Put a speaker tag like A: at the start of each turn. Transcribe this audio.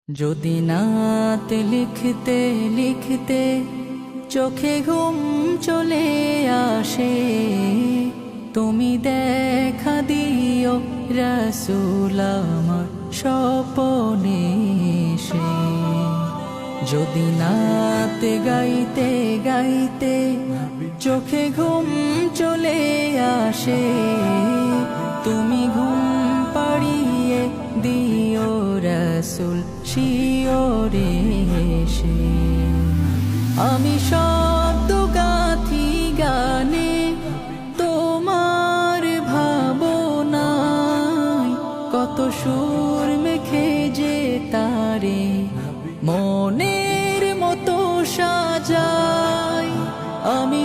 A: যদি নাত লিখতে লিখতে চোখে ঘুম চলে আসে, তুমি দেখা দিও রাসূল আমার স্বপনে এসে। যদি নাত গাইতে গাইতে চোখে ঘুম চলে আসে, তুমি ঘুম পাড়িয়ে দিও রাসূল শিওরে এসে। আমি শব্দ গাথি গানে তোমার ভাবনায়, কত সুর মেখে যে তারে মনের মতো সাজাই। আমি